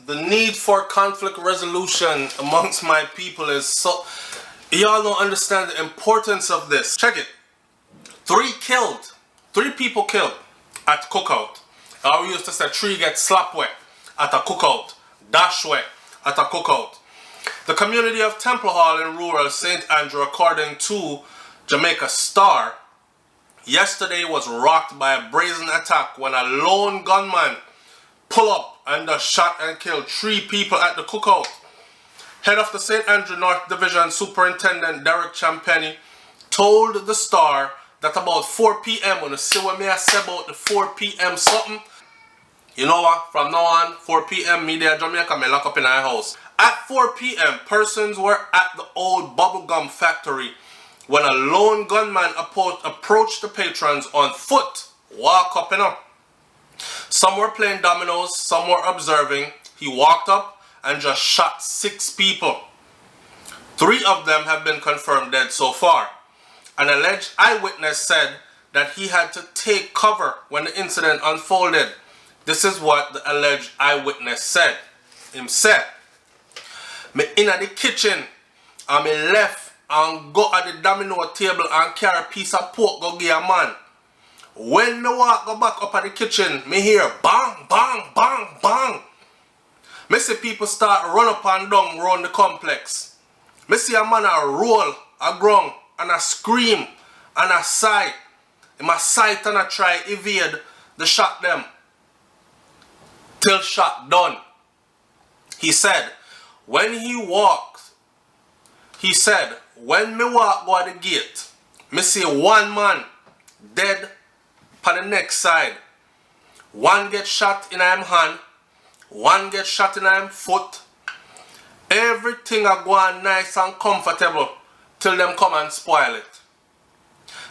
the need for conflict resolution amongst my people is so... Y'all don't understand the importance of this. Check it. 3 killed. 3 people killed at cookout. Or we used to say 3 get slap wet at a cookout. Dash wet at a cookout. The community of Temple Hall in rural St. Andrew, according to Jamaica Star, yesterday was rocked by a brazen attack when a lone gunman pulled up and shot and killed 3 people at the cookout. Head of the St. Andrew North Division Superintendent Derek Champagny told the Star that about 4 p.m. when you see what me I say about the 4 p.m. something, you know what, from now on, 4 p.m. me there Jamaica, me lock up in our house. At 4 p.m. persons were at the old bubblegum factory when a lone gunman approached the patrons on foot, walk up and up. Some were playing dominoes, some were observing. He walked up and just shot 6 people. 3 of them have been confirmed dead so far. An alleged eyewitness said that he had to take cover when the incident unfolded. This is what the alleged eyewitness said. Him said, "Me in the kitchen and me left and go at the domino table and carry a piece of pork go give a man. When me walk go back up at the kitchen, me hear bang, bang, bang, bang. Me see people start run up and down around the complex. Me see a man a roll, a ground, and a scream, and a sigh. Him a sight and a try evade the shot them. Till shot done." He said, when me walk go at the gate, me see 1 man dead on the next side. 1 get shot in him hand, 1 get shot in him foot. Everything a go on nice and comfortable till them come and spoil it.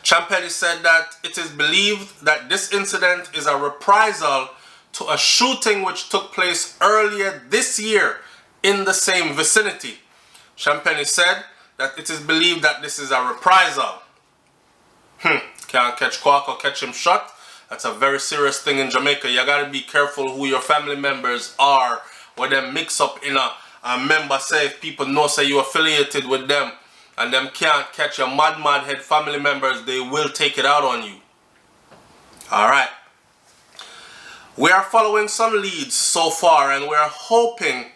Champagny said that it is believed that this incident is a reprisal to a shooting which took place earlier this year in the same vicinity. Champagny said that it is believed that this is a reprisal. Can't catch Quack or catch him shot. That's a very serious thing in Jamaica. You gotta be careful who your family members are, where them mix up in a member. Say if people know say you affiliated with them and them can't catch your mad head family members, they will take it out on you. Alright. We are following some leads so far and we are hoping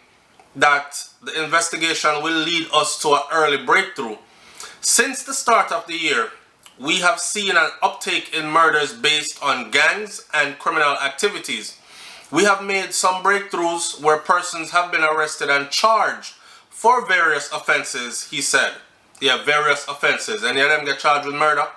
that the investigation will lead us to an early breakthrough. Since the start of the year, we have seen an uptake in murders based on gangs and criminal activities. We have made some breakthroughs where persons have been arrested and charged for various offenses, he said. Yeah, various offenses. Any of them get charged with murder?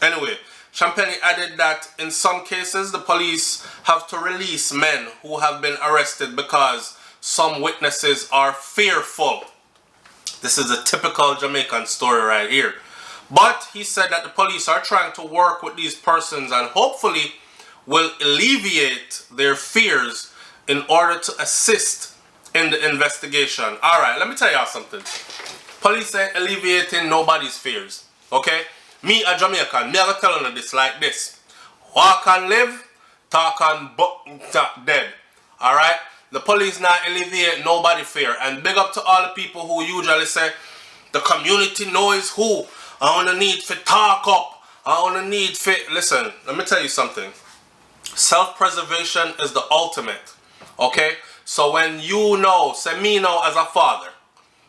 Anyway, Champagny added that in some cases the police have to release men who have been arrested because some witnesses are fearful. This is a typical Jamaican story right here. But he said that the police are trying to work with these persons and hopefully will alleviate their fears in order to assist in the investigation. Alright, let me tell y'all something. Police ain't alleviating nobody's fears. Okay? Me, a Jamaican, me I go tell you this like this. Walk and live, talk and talk dead. Alright? The police not alleviate nobody's fear. And big up to all the people who usually say, the community knows who. I wanna need for talk up. I wanna need for... Listen, let me tell you something. Self-preservation is the ultimate. Okay? So when you know, say me now as a father,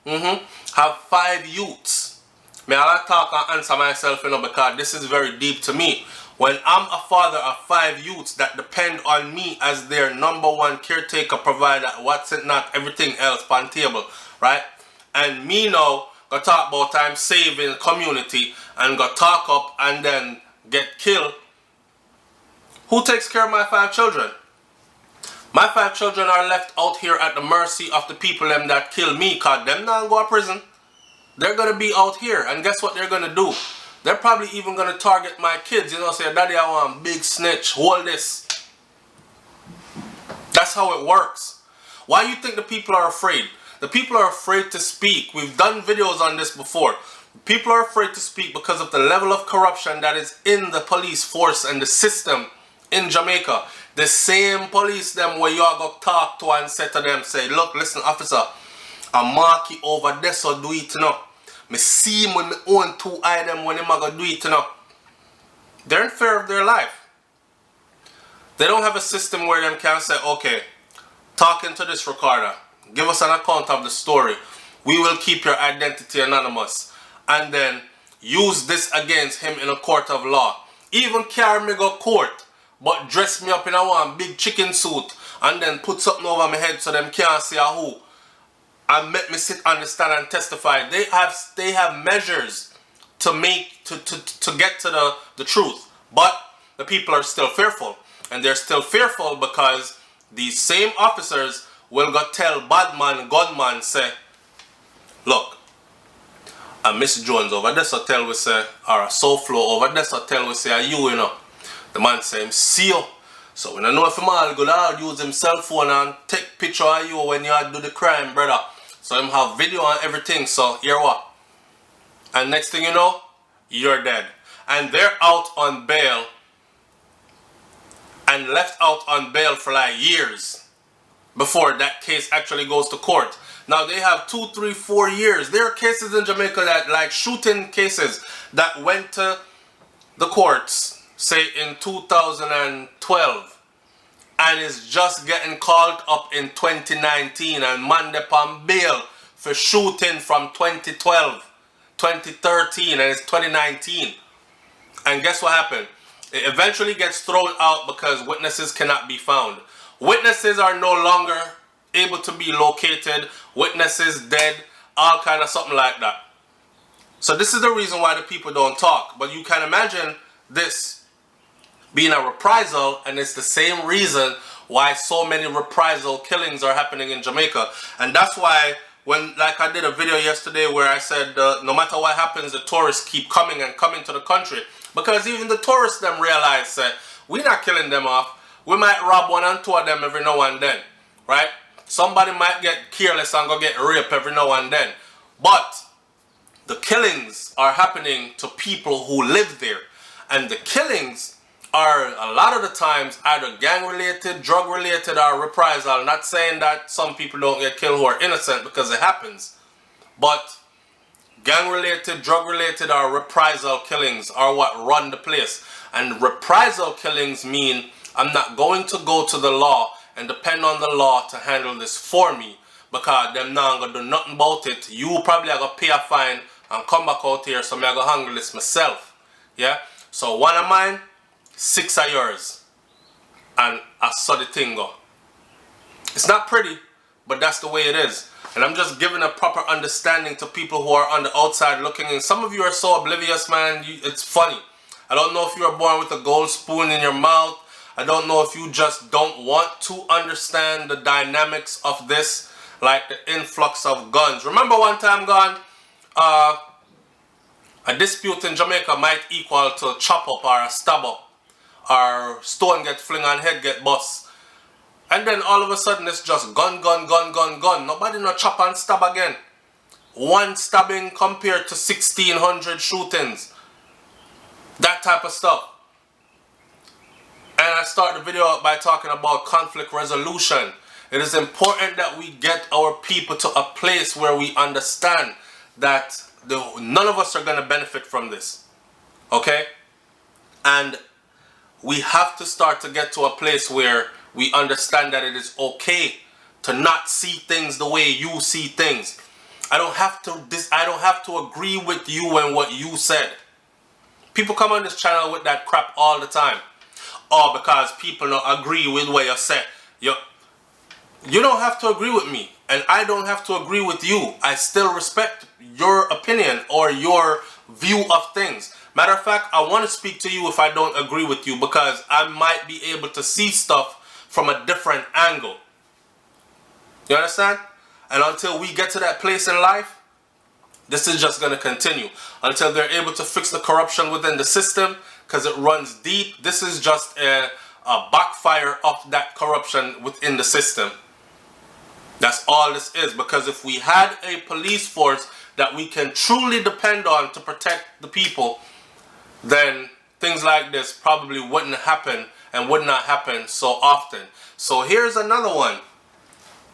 have 5 youths. May I talk and answer myself, you know, because this is very deep to me. When I'm a father of 5 youths that depend on me as their #1 caretaker, provider, what's it not, everything else on table, right? And me now go talk about I'm saving community and go talk up and then get killed. Who takes care of my 5 children? My 5 children are left out here at the mercy of the people them that kill me, cause them not go to prison. They're gonna be out here, and guess what they're gonna do? They're probably even gonna target my kids, you know, say, daddy, I want big snitch, hold this. That's how it works. Why you think the people are afraid? The people are afraid to speak. We've done videos on this before. People are afraid to speak because of the level of corruption that is in the police force and the system in Jamaica. The same police them where you are going to talk to and say to them, say, look, listen, officer, I mark it over there, so do it, you know. Me see him with my own 2 eye them when him a go do it, you know. They're in fear of their life. They don't have a system where them can say, okay, talking to this recorder, give us an account of the story. We will keep your identity anonymous. And then use this against him in a court of law. Even carry me go court, but dress me up in a one big chicken suit and then put something over my head so them can't see a who. And make me sit on the stand and testify. They have measures to make to get to the truth. But the people are still fearful. And they're still fearful because these same officers will go tell badman, gunman, say, look, a Miss Jones over there so tell we say, or a SouFlo over there so tell we say, are you know. The man say, him see you. So we don't know if him all good out use him cell phone and take picture of you when you do the crime, brother. So him have video and everything, so hear what? And next thing you know, you're dead. And they're out on bail and left out on bail for like years before that case actually goes to court. Now they have 2, 3, 4 years. There are cases in Jamaica that like shooting cases that went to the courts, say in 2012, and is just getting called up in 2019 and man up on bail for shooting from 2012, 2013, and it's 2019. And guess what happened? It eventually gets thrown out because witnesses cannot be found. Witnesses are no longer able to be located. Witnesses dead, all kind of something like that. So this is the reason why the people don't talk. But you can imagine this being a reprisal, and it's the same reason why so many reprisal killings are happening in Jamaica. And that's why when, like I did a video yesterday where I said no matter what happens, the tourists keep coming and coming to the country. Because even the tourists them realize that we're not killing them off. We might rob 1 and 2 of them every now and then, right? Somebody might get careless and go get raped every now and then. But the killings are happening to people who live there. And the killings are a lot of the times either gang related, drug related, or reprisal. Not saying that some people don't get killed who are innocent, because it happens. But gang related, drug related, or reprisal killings are what run the place. And reprisal killings mean I'm not going to go to the law and depend on the law to handle this for me, because them now gonna do nothing about it. You probably are gonna pay a fine and come back out here, so I'm gonna handle this myself. Yeah? So 1 of mine, 6 of yours. And I saw the thing go. It's not pretty, but that's the way it is. And I'm just giving a proper understanding to people who are on the outside looking in. Some of you are so oblivious, man. It's funny. I don't know if you were born with a gold spoon in your mouth. I don't know if you just don't want to understand the dynamics of this, like the influx of guns. Remember one time gone, a dispute in Jamaica might equal to chop up or a stab up, or stone get fling on head get bust. And then all of a sudden it's just gun, gun, gun, gun, gun. Nobody no chop and stab again. 1 stabbing compared to 1,600 shootings. That type of stuff. And I start the video out by talking about conflict resolution. It is important that we get our people to a place where we understand that none of us are going to benefit from this. Okay? And we have to start to get to a place where we understand that it is okay to not see things the way you see things. I don't have to agree with you and what you said. People come on this channel with that crap all the time. Oh, because people don't agree with what you said. You don't have to agree with me, and I don't have to agree with you. I still respect your opinion or your view of things. Matter of fact, I want to speak to you if I don't agree with you, because I might be able to see stuff from a different angle. You understand? And until we get to that place in life, this is just going to continue. Until they're able to fix the corruption within the system, because it runs deep. This is just a backfire of that corruption within the system. That's all this is. Because if we had a police force that we can truly depend on to protect the people, then things like this probably wouldn't happen and would not happen so often. So here's another one.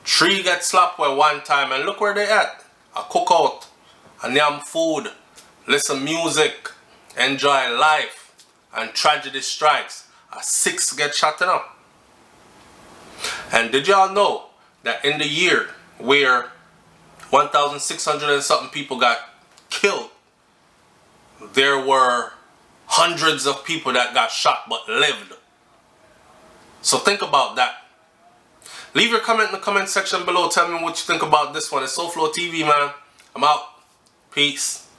3 get slapped with one time, and look where they at. A cookout, a yam food, listen music, enjoy life, and tragedy strikes. A 6 get shot up. And did y'all know that in the year where 1,600 and something people got killed, there were hundreds of people that got shot but lived? So think about that. Leave your comment in the comment section below. Tell me what you think about this one. It's SouFLoTV, man. I'm out. Peace.